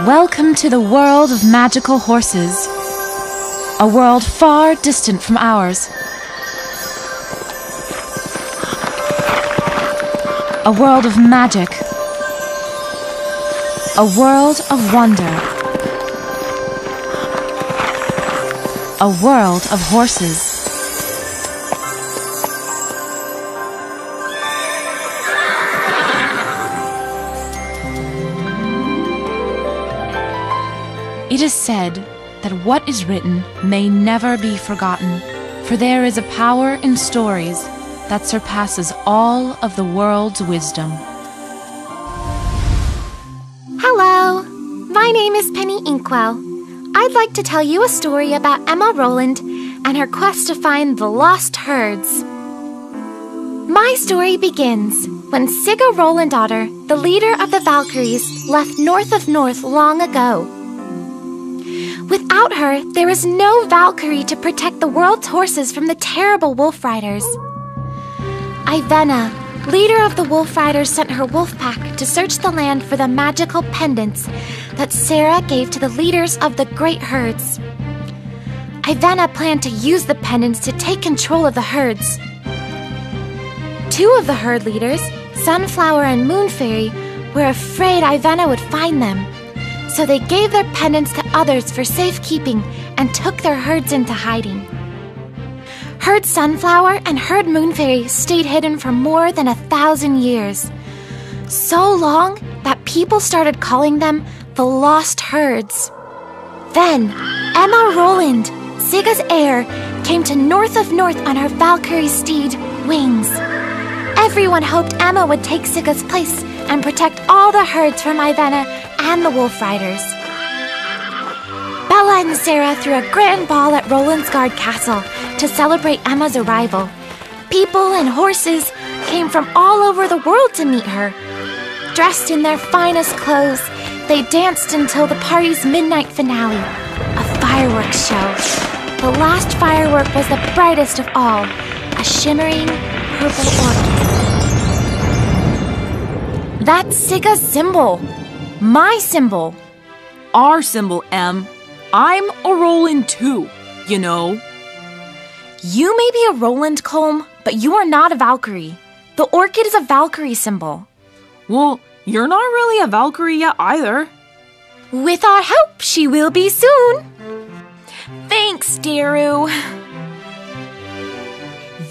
Welcome to the world of magical horses, a world far distant from ours. A world of magic, a world of wonder, a world of horses. It is said that what is written may never be forgotten, for there is a power in stories that surpasses all of the world's wisdom. Hello, my name is Penny Inkwell. I'd like to tell you a story about Emma Roland and her quest to find the lost herds. My story begins when Sigga Rolanddotter, the leader of the Valkyries, left north of North long ago. Without her, there is no Valkyrie to protect the world's horses from the terrible wolf riders. Ivenna, leader of the wolf riders, sent her wolf pack to search the land for the magical pendants that Sara gave to the leaders of the great herds. Ivenna planned to use the pendants to take control of the herds. Two of the herd leaders, Sunflower and Moon Fairy, were afraid Ivenna would find them. So they gave their pendants to others for safekeeping and took their herds into hiding. Herd Sunflower and Herd Moon Fairy stayed hidden for more than 1,000 years. So long that people started calling them the Lost Herds. Then, Emma Roland, Sigga's heir, came to north of North on her Valkyrie steed, Wings. Everyone hoped Emma would take Sigga's place and protect all the herds from Ivenna and the wolf riders. Bella and Sara threw a grand ball at Rolandsgard Castle to celebrate Emma's arrival. People and horses came from all over the world to meet her. Dressed in their finest clothes, they danced until the party's midnight finale, a fireworks show. The last firework was the brightest of all, a shimmering purple orchid. That's Sigga's symbol. My symbol. Our symbol, Em. I'm a Roland too, you know. You may be a Roland, Colm, but you are not a Valkyrie. The orchid is a Valkyrie symbol. Well, you're not really a Valkyrie yet either. With our help, she will be soon. Thanks, Daru.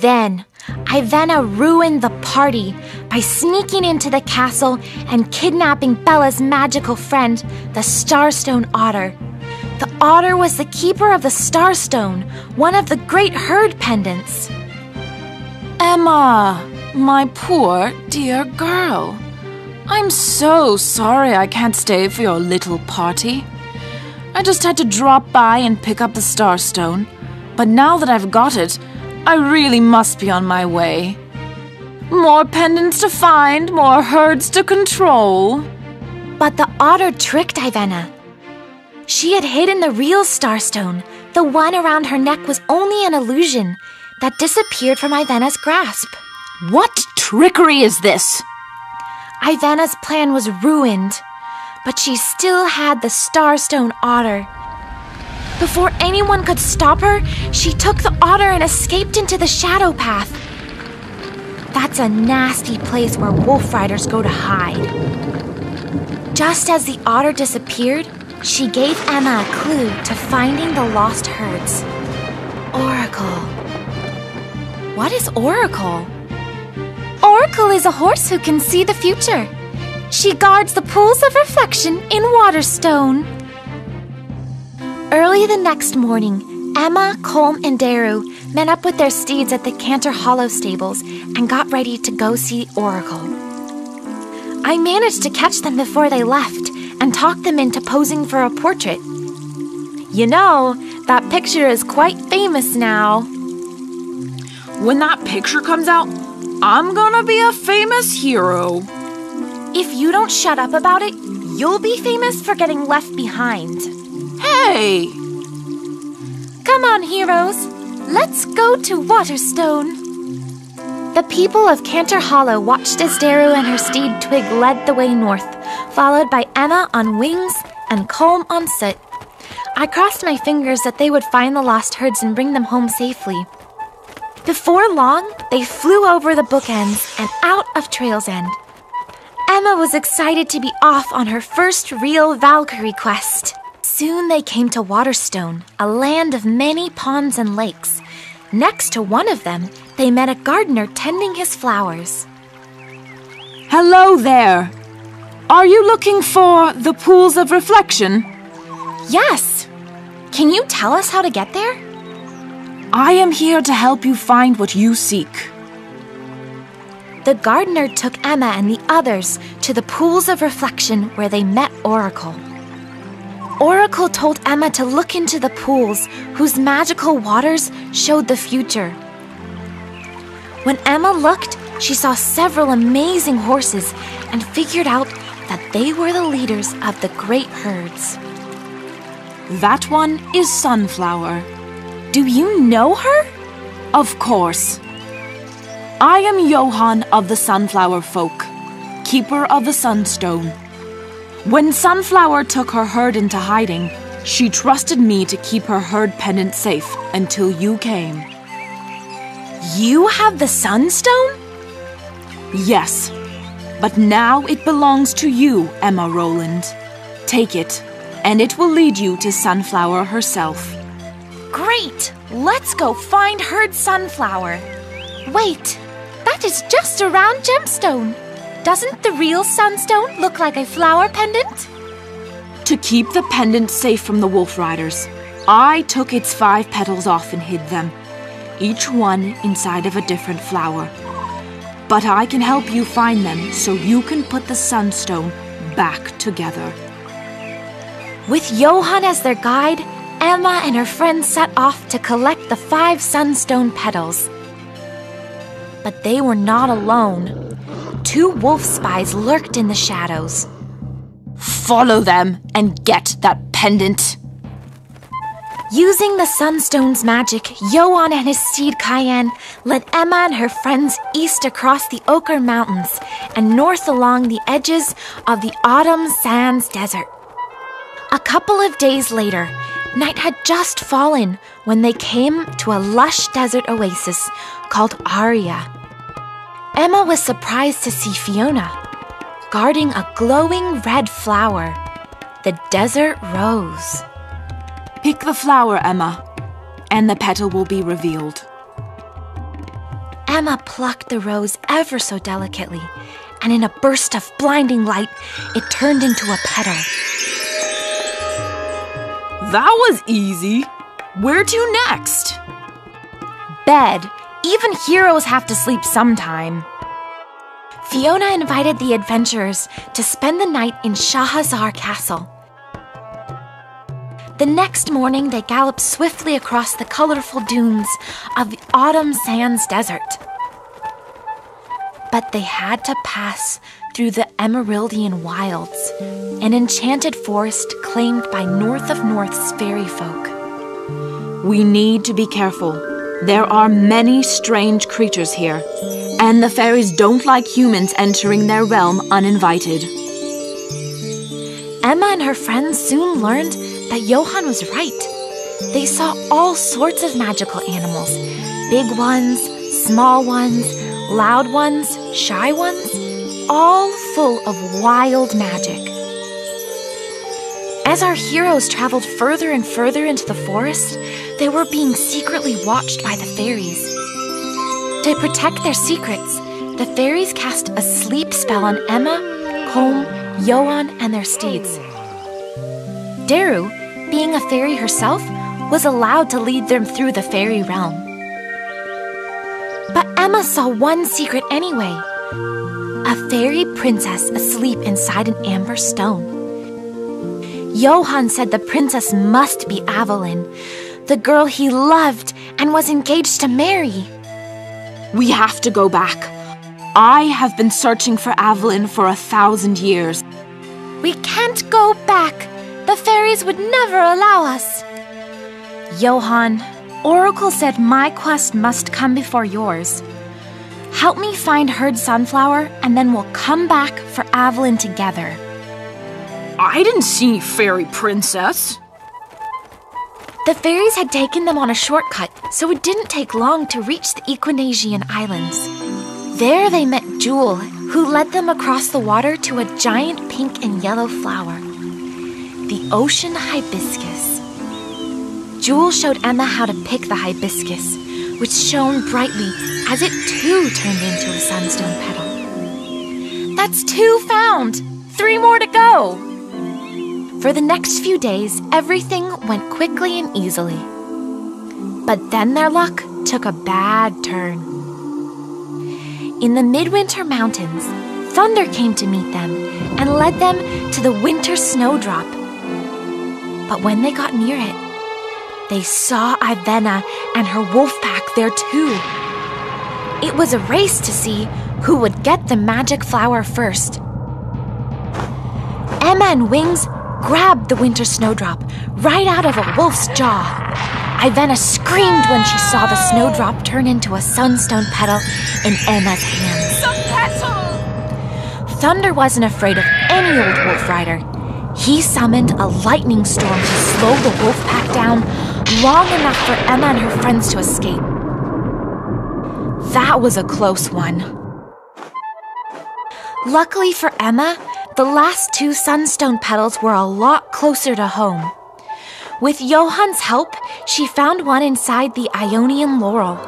Then, Ivenna ruined the party by sneaking into the castle and kidnapping Bella's magical friend, the Starstone Otter. The otter was the keeper of the Starstone, one of the great herd pendants. Emma, my poor dear girl. I'm so sorry I can't stay for your little party. I just had to drop by and pick up the Starstone, but now that I've got it, I really must be on my way. More pendants to find, more herds to control. But the otter tricked Ivenna. She had hidden the real Starstone. The one around her neck was only an illusion that disappeared from Ivenna's grasp. What trickery is this? Ivenna's plan was ruined, but she still had the Starstone Otter. Before anyone could stop her, she took the otter and escaped into the Shadow Path. That's a nasty place where wolf riders go to hide. Just as the otter disappeared, she gave Emma a clue to finding the lost herds. Oracle. What is Oracle? Oracle is a horse who can see the future. She guards the pools of reflection in Waterstone. Early the next morning, Emma, Colm, and Daru met up with their steeds at the Cantor Hollow stables and got ready to go see Oracle. I managed to catch them before they left and talk them into posing for a portrait. You know, that picture is quite famous now. When that picture comes out, I'm gonna be a famous hero. If you don't shut up about it, you'll be famous for getting left behind. Hey! Come on, heroes. Let's go to Waterstone. The people of Cantor Hollow watched as Daru and her steed Twig led the way north, followed by Emma on Wings and comb on soot. I crossed my fingers that they would find the lost herds and bring them home safely. Before long, they flew over the bookends and out of Trail's End. Emma was excited to be off on her first real Valkyrie quest. Soon they came to Waterstone, a land of many ponds and lakes. Next to one of them, they met a gardener tending his flowers. Hello there. Are you looking for the pools of reflection? Yes. Can you tell us how to get there? I am here to help you find what you seek. The gardener took Emma and the others to the pools of reflection where they met Oracle. Oracle told Emma to look into the pools whose magical waters showed the future. When Emma looked, she saw several amazing horses and figured out that they were the leaders of the great herds. That one is Sunflower. Do you know her? Of course. I am Johann of the Sunflower Folk, keeper of the Sunstone. When Sunflower took her herd into hiding, she trusted me to keep her herd pendant safe until you came. You have the Sunstone? Yes, but now it belongs to you, Emma Rowland. Take it, and it will lead you to Sunflower herself. Great! Let's go find Herd Sunflower. Wait, that is just a round gemstone. Doesn't the real sunstone look like a flower pendant? To keep the pendant safe from the wolf riders, I took its 5 petals off and hid them, each one inside of a different flower. But I can help you find them so you can put the sunstone back together. With Johann as their guide, Emma and her friends set off to collect the 5 sunstone petals. But they were not alone. 2 wolf spies lurked in the shadows. Follow them and get that pendant. Using the Sunstone's magic, Johann and his steed Cayenne led Emma and her friends east across the Ochre Mountains and north along the edges of the Autumn Sands Desert. A couple of days later, night had just fallen when they came to a lush desert oasis called Aria. Emma was surprised to see Fiona guarding a glowing red flower, the desert rose. Pick the flower, Emma, and the petal will be revealed. Emma plucked the rose ever so delicately, and in a burst of blinding light, it turned into a petal. That was easy. Where to next? Bed. Even heroes have to sleep sometime. Fiona invited the adventurers to spend the night in Shahazar Castle. The next morning, they galloped swiftly across the colorful dunes of the Autumn Sands Desert. But they had to pass through the Emeraldian Wilds, an enchanted forest claimed by North of North's fairy folk. We need to be careful. There are many strange creatures here, and the fairies don't like humans entering their realm uninvited. Emma and her friends soon learned that Johann was right. They saw all sorts of magical animals, big ones, small ones, loud ones, shy ones, all full of wild magic. As our heroes traveled further and further into the forest, they were being secretly watched by the fairies. To protect their secrets, the fairies cast a sleep spell on Emma, Colm, Johann, and their steeds. Daru, being a fairy herself, was allowed to lead them through the fairy realm. But Emma saw one secret anyway: a fairy princess asleep inside an amber stone. Johann said the princess must be Evelyn, the girl he loved and was engaged to marry. We have to go back. I have been searching for Evelyn for 1,000 years. We can't go back. The fairies would never allow us. Johann, Oracle said my quest must come before yours. Help me find Herd Sunflower, and then we'll come back for Evelyn together. I didn't see any fairy princess. The fairies had taken them on a shortcut, so it didn't take long to reach the Equinasian Islands. There they met Jewel, who led them across the water to a giant pink and yellow flower, the ocean hibiscus. Jewel showed Emma how to pick the hibiscus, which shone brightly as it too turned into a sunstone petal. That's 2 found! 3 more to go! For the next few days, everything went quickly and easily. But then their luck took a bad turn. In the midwinter mountains, thunder came to meet them and led them to the winter snowdrop. But when they got near it, they saw Ivana and her wolf pack there too. It was a race to see who would get the magic flower first. Emma and Wings grabbed the winter snowdrop right out of a wolf's jaw. Ivana screamed when she saw the snowdrop turn into a sunstone petal in Emma's hands. The petal! Thunder wasn't afraid of any old wolf rider. He summoned a lightning storm to slow the wolf pack down long enough for Emma and her friends to escape. That was a close one. Luckily for Emma, the last 2 sunstone petals were a lot closer to home. With Johann's help, she found one inside the Ionian laurel.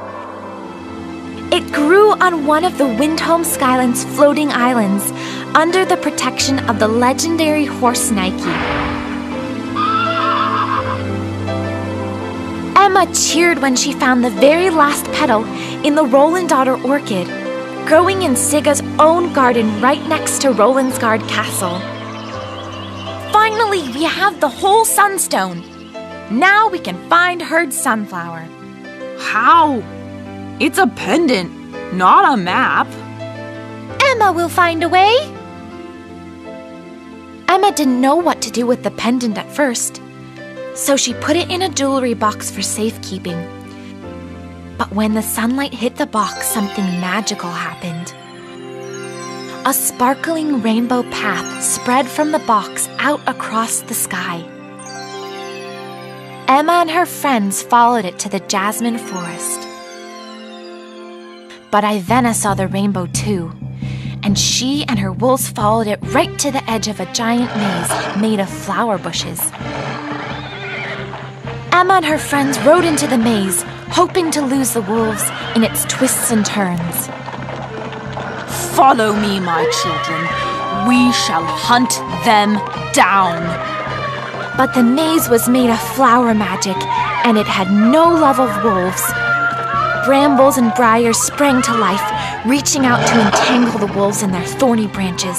It grew on one of the Windhome Skyland's floating islands under the protection of the legendary horse Nike. Emma cheered when she found the very last petal in the Rolandauer orchid, growing in Sigga's own garden right next to Rolandsgard Castle. Finally, we have the whole sunstone. Now we can find Herd's sunflower. How? It's a pendant, not a map. Emma will find a way. Emma didn't know what to do with the pendant at first, so she put it in a jewelry box for safekeeping. But when the sunlight hit the box, something magical happened. A sparkling rainbow path spread from the box out across the sky. Emma and her friends followed it to the jasmine forest. But Ivana saw the rainbow too, and she and her wolves followed it right to the edge of a giant maze made of flower bushes. Emma and her friends rode into the maze, hoping to lose the wolves in its twists and turns. Follow me, my children. We shall hunt them down. But the maze was made of flower magic, and it had no love of wolves. Brambles and briars sprang to life, reaching out to entangle the wolves in their thorny branches.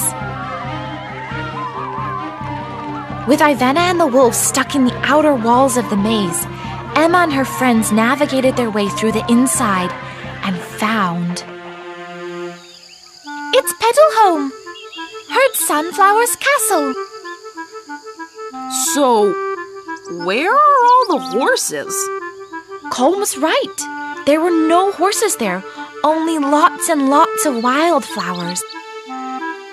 With Ivana and the wolves stuck in the outer walls of the maze, Emma and her friends navigated their way through the inside and found... It's Petal Home! Herd Sunflower's castle! So, where are all the horses? Colm was right. There were no horses there, only lots and lots of wildflowers.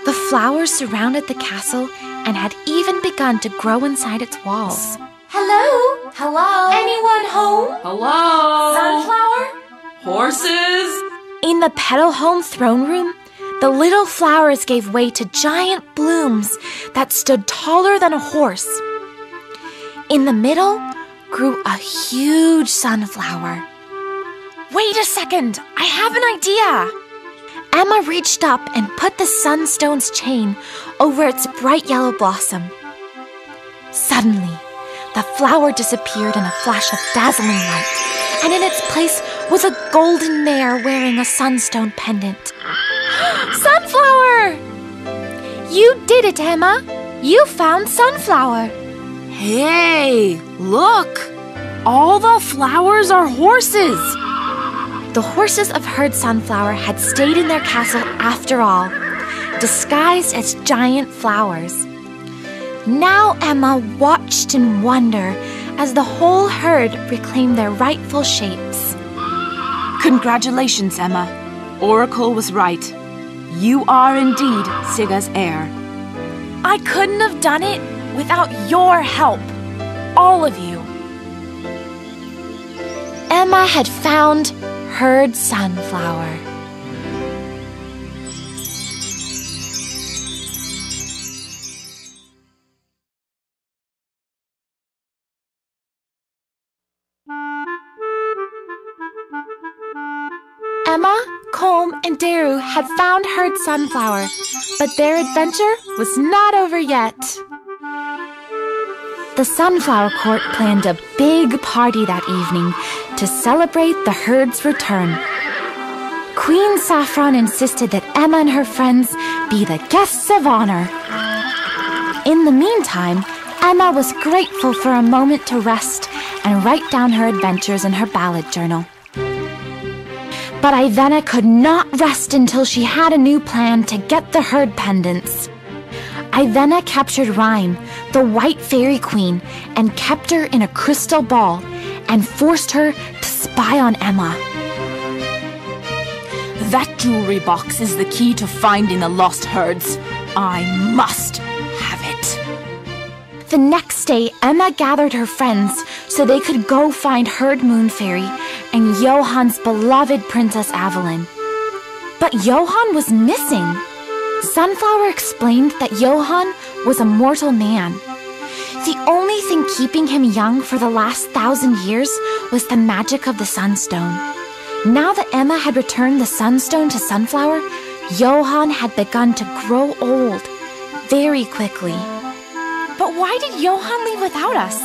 The flowers surrounded the castle and had even begun to grow inside its walls. Hello? Hello? Anyone home? Hello? Sunflower? Horses? In the Petal Home throne room, the little flowers gave way to giant blooms that stood taller than a horse. In the middle grew a huge sunflower. Wait a second, I have an idea! Emma reached up and put the sunstone's chain over its bright yellow blossom. Suddenly, the flower disappeared in a flash of dazzling light, and in its place was a golden mare wearing a sunstone pendant. Sunflower! You did it, Emma! You found Sunflower! Hey, look! All the flowers are horses! The horses of Herd Sunflower had stayed in their castle after all, disguised as giant flowers. Now Emma watched in wonder as the whole herd reclaimed their rightful shapes. Congratulations, Emma. Oracle was right. You are indeed Sigga's heir. I couldn't have done it without your help. All of you. Emma had found Herd Sunflower. Emma, Colm, and Daru had found Herd Sunflower, but their adventure was not over yet. The Sunflower Court planned a big party that evening to celebrate the herd's return. Queen Saffron insisted that Emma and her friends be the guests of honor. In the meantime, Emma was grateful for a moment to rest and write down her adventures in her ballad journal. But Ivana could not rest until she had a new plan to get the herd pendants. Ivana captured Rhyme, the white fairy queen, and kept her in a crystal ball and forced her to spy on Emma. That jewelry box is the key to finding the lost herds. I must have it. The next day, Emma gathered her friends so they could go find Herd Moon Fairy and Johann's beloved Princess Evelyn. But Johann was missing. Sunflower explained that Johann was a mortal man. The only thing keeping him young for the last 1,000 years was the magic of the Sunstone. Now that Emma had returned the Sunstone to Sunflower, Johann had begun to grow old very quickly. But why did Johann leave without us?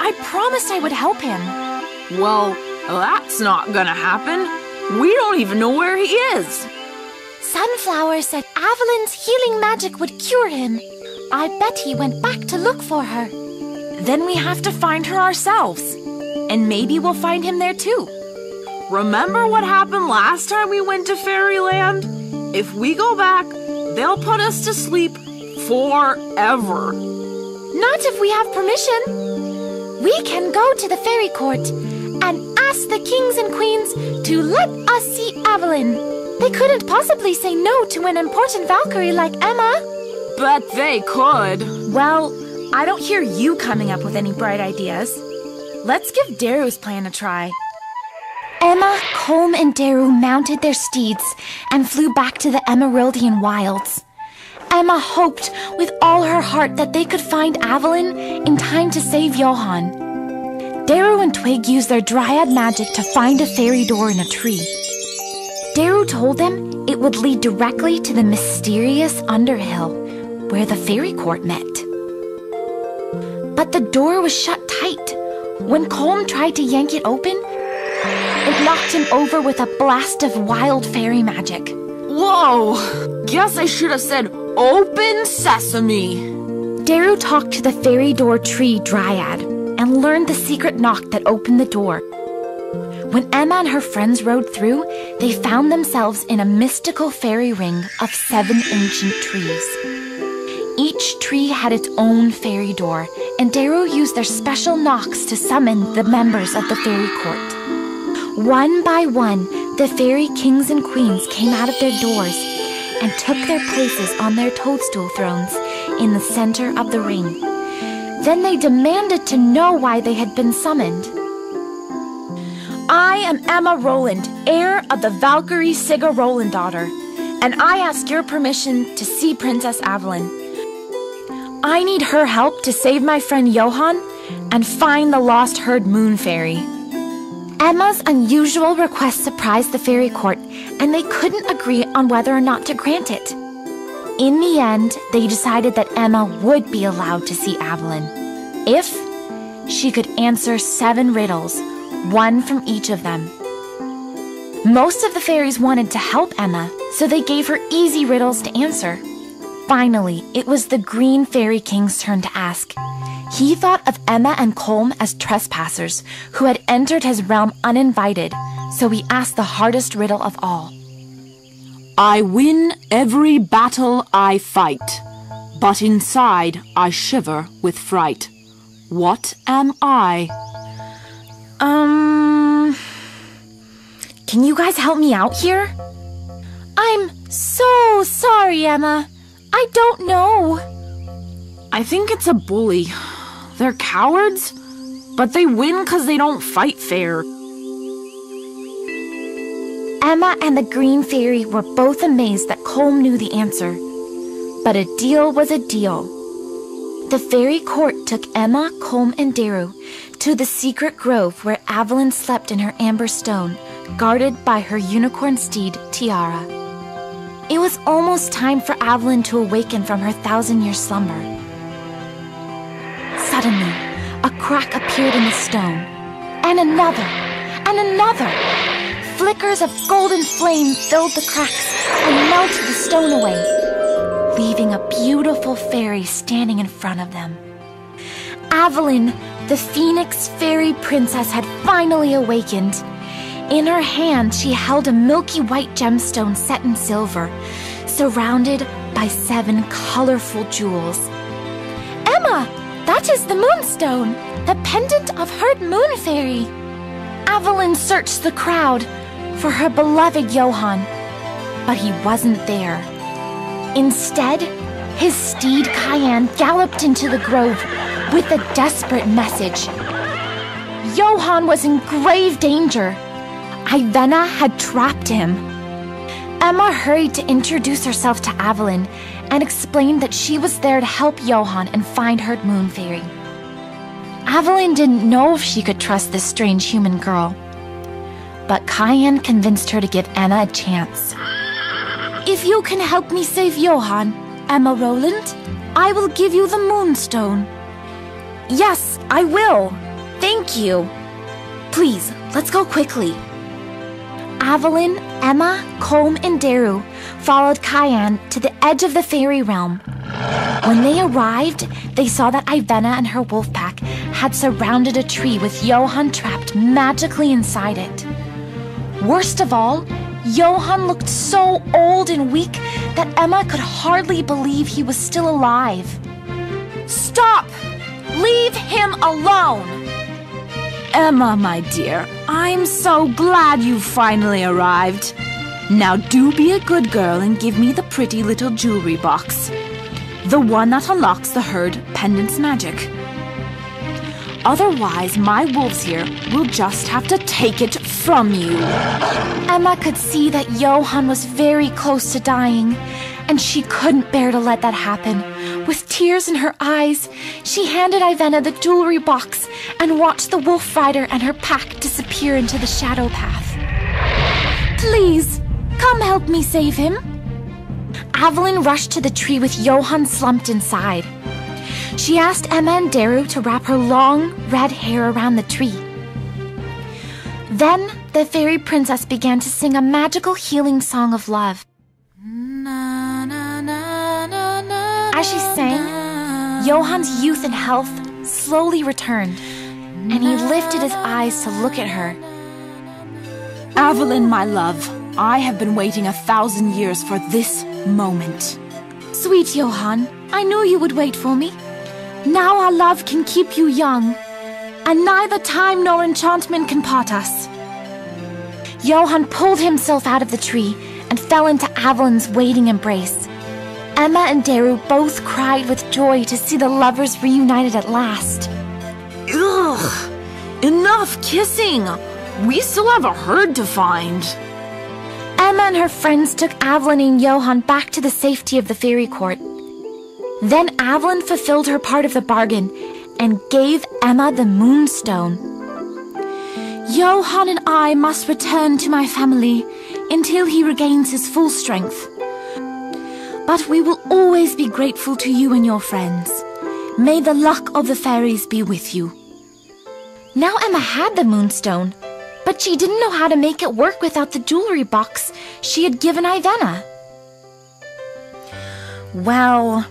I promised I would help him. Well, that's not gonna happen. We don't even know where he is. Sunflower said Evelyn's healing magic would cure him. I bet he went back to look for her. Then we have to find her ourselves. And maybe we'll find him there too. Remember what happened last time we went to Fairyland? If we go back, they'll put us to sleep forever. Not if we have permission. We can go to the fairy court and ask the kings and queens to let us see Evelyn. They couldn't possibly say no to an important Valkyrie like Emma. But they could. Well, I don't hear you coming up with any bright ideas. Let's give Daru's plan a try. Emma, Colm, and Daru mounted their steeds and flew back to the Emeraldian wilds. Emma hoped with all her heart that they could find Evelyn in time to save Johann. Daru and Twig used their dryad magic to find a fairy door in a tree. Daru told them it would lead directly to the mysterious Underhill, where the fairy court met. But the door was shut tight. When Colm tried to yank it open, it knocked him over with a blast of wild fairy magic. Whoa! Guess I should have said, "Open sesame!" Daru talked to the fairy door tree dryad and learned the secret knock that opened the door. When Emma and her friends rode through, they found themselves in a mystical fairy ring of 7 ancient trees. Each tree had its own fairy door, and Daru used their special knocks to summon the members of the fairy court. One by one, the fairy kings and queens came out of their doors and took their places on their toadstool thrones in the center of the ring. Then they demanded to know why they had been summoned. I am Emma Roland, heir of the Valkyrie Sigga Roland daughter, and I ask your permission to see Princess Evelyn. I need her help to save my friend Johann and find the lost herd Moon Fairy. Emma's unusual request surprised the fairy court, and they couldn't agree on whether or not to grant it. In the end, they decided that Emma would be allowed to see Evelyn, if she could answer 7 riddles, one from each of them. Most of the fairies wanted to help Emma, so they gave her easy riddles to answer. Finally, it was the Green Fairy King's turn to ask. He thought of Emma and Colm as trespassers who had entered his realm uninvited, so he asked the hardest riddle of all. I win every battle I fight, but inside I shiver with fright. What am I? Can you guys help me out here? I'm so sorry, Emma. I don't know. I think it's a bully. They're cowards, but they win because they don't fight fair. Emma and the Green Fairy were both amazed that Colm knew the answer. But a deal was a deal. The fairy court took Emma, Colm, and Daru to the secret grove where Avalyn slept in her amber stone, guarded by her unicorn steed, Tiara. It was almost time for Avalyn to awaken from her 1,000-year slumber. Suddenly, a crack appeared in the stone, and another, and another. Flickers of golden flame filled the cracks and melted the stone away, leaving a beautiful fairy standing in front of them. Avalyn, the Phoenix Fairy Princess, had finally awakened. In her hand, she held a milky white gemstone set in silver, surrounded by 7 colorful jewels. Emma, that is the Moonstone, the pendant of Herd Moon Fairy. Avalyn searched the crowd for her beloved Johann, but he wasn't there. Instead, his steed Cayenne galloped into the grove with a desperate message. Johann was in grave danger. Ivenna had trapped him. Emma hurried to introduce herself to Avalyn and explained that she was there to help Johann and find Herd Moon Fairy. Avalyn didn't know if she could trust this strange human girl, but Cayenne convinced her to give Emma a chance. If you can help me save Johann, Emma Rowland, I will give you the Moonstone. Yes, I will. Thank you. Please, let's go quickly. Avalyn, Emma, Colm, and Daru followed Cayenne to the edge of the fairy realm. When they arrived, they saw that Ivenna and her wolf pack had surrounded a tree with Johann trapped magically inside it. Worst of all, Johann looked so old and weak that Emma could hardly believe he was still alive. Stop! Leave him alone! Emma, my dear, I'm so glad you finally arrived. Now do be a good girl and give me the pretty little jewelry box. The one that unlocks the herd pendant's magic. Otherwise, my wolves here will just have to take it from you. Emma could see that Johann was very close to dying, and she couldn't bear to let that happen. With tears in her eyes, she handed Ivenna the jewelry box and watched the wolf rider and her pack disappear into the shadow path. Please, come help me save him. Avalyn rushed to the tree with Johann slumped inside. She asked Emma and Daru to wrap her long, red hair around the tree. Then the fairy princess began to sing a magical healing song of love. As she sang, Johann's youth and health slowly returned, and he lifted his eyes to look at her. Avalyn, my love, I have been waiting 1,000 years for this moment. Sweet Johann, I knew you would wait for me. Now our love can keep you young, and neither time nor enchantment can part us. Johann pulled himself out of the tree and fell into Avalyn's waiting embrace. Emma and Daru both cried with joy to see the lovers reunited at last. Ugh! Enough kissing! We still have a herd to find. Emma and her friends took Avalyn and Johann back to the safety of the fairy court. Then Avalyn fulfilled her part of the bargain and gave Emma the Moonstone. Johann and I must return to my family until he regains his full strength. But we will always be grateful to you and your friends. May the luck of the fairies be with you. Now Emma had the Moonstone, but she didn't know how to make it work without the jewelry box she had given Ivenna. Well,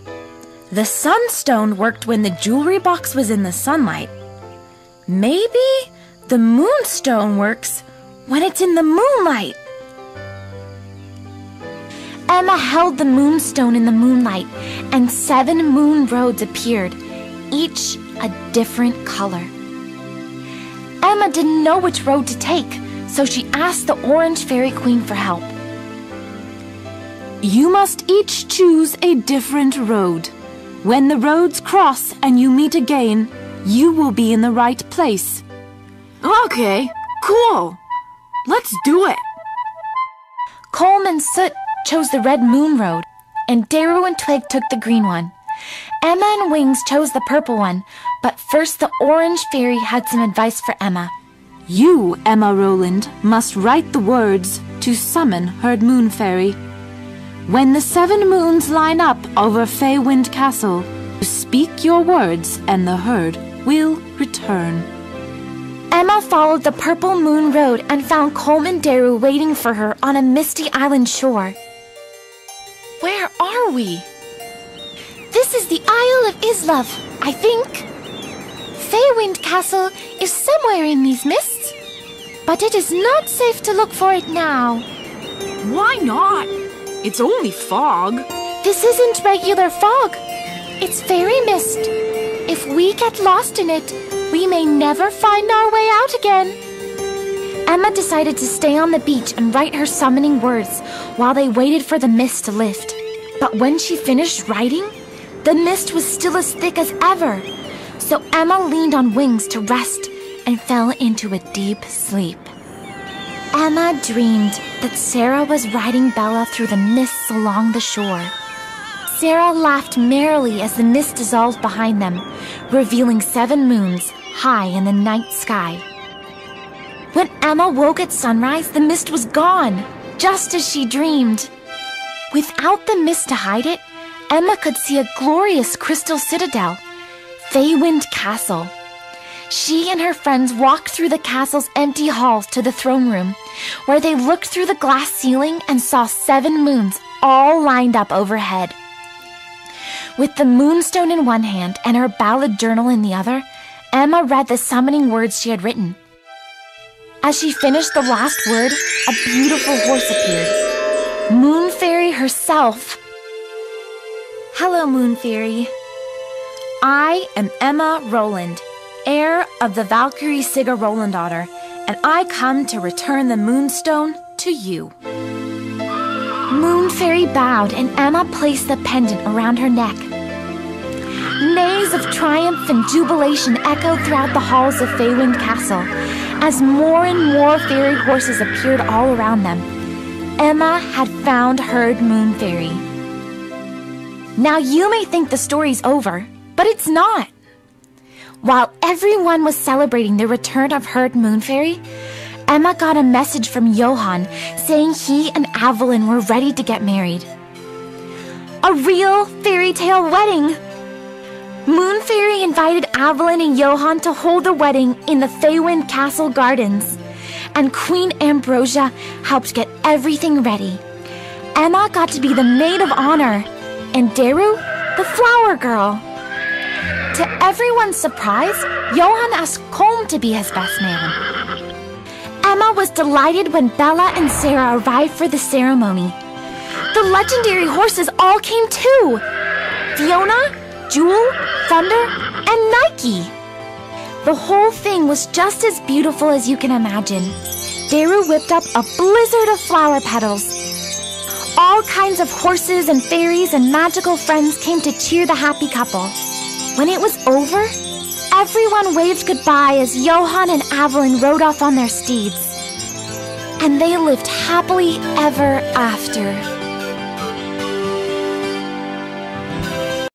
the Sunstone worked when the jewelry box was in the sunlight. Maybe the Moonstone works when it's in the moonlight. Emma held the Moonstone in the moonlight, and 7 moon roads appeared, each a different color. Emma didn't know which road to take, so she asked the Orange Fairy Queen for help. You must each choose a different road. When the roads cross and you meet again, you will be in the right place. Okay, cool. Let's do it. Colm and Soot chose the Red Moon Road, and Daru and Twig took the green one. Emma and Wings chose the purple one, but first the Orange Fairy had some advice for Emma. You, Emma Rowland, must write the words to summon Herd Moon Fairy. When the 7 moons line up over Feywind Castle, speak your words and the herd will return. Emma followed the Purple Moon Road and found Colm and Daru waiting for her on a misty island shore. Where are we? This is the Isle of Islov, I think. Feywind Castle is somewhere in these mists, but it is not safe to look for it now. Why not? It's only fog. This isn't regular fog. It's fairy mist. If we get lost in it, we may never find our way out again. Emma decided to stay on the beach and write her summoning words while they waited for the mist to lift. But when she finished writing, the mist was still as thick as ever. So Emma leaned on Wings to rest and fell into a deep sleep. Emma dreamed that Sara was riding Bella through the mists along the shore. Sara laughed merrily as the mist dissolved behind them, revealing 7 moons high in the night sky. When Emma woke at sunrise, the mist was gone, just as she dreamed. Without the mist to hide it, Emma could see a glorious crystal citadel, Feywind Castle. She and her friends walked through the castle's empty halls to the throne room, where they looked through the glass ceiling and saw 7 moons all lined up overhead. With the moonstone in one hand and her ballad journal in the other, Emma read the summoning words she had written. As she finished the last word, a beautiful horse appeared. Moon Fairy herself. Hello, Moon Fairy. I am Emma Rowland, heir of the Valkyrie Sigga Rolandaughter, and I come to return the moonstone to you. Moon Fairy bowed, and Emma placed the pendant around her neck. Neighs of triumph and jubilation echoed throughout the halls of Feywind Castle as more and more fairy horses appeared all around them. Emma had found Herd Moon Fairy. Now you may think the story's over, but it's not. While everyone was celebrating the return of Herd Moon Fairy, Emma got a message from Johan saying he and Evelyn were ready to get married. A real fairy tale wedding! Moon Fairy invited Evelyn and Johan to hold the wedding in the Feywind Castle gardens, and Queen Ambrosia helped get everything ready. Emma got to be the maid of honor, and Daru, the flower girl. To everyone's surprise, Johan asked Colm to be his best man. Emma was delighted when Bella and Sara arrived for the ceremony. The legendary horses all came too. Fiona, Jewel, Thunder, and Nike. The whole thing was just as beautiful as you can imagine. Daru whipped up a blizzard of flower petals. All kinds of horses and fairies and magical friends came to cheer the happy couple. When it was over, everyone waved goodbye as Johan and Evelyn rode off on their steeds. And they lived happily ever after.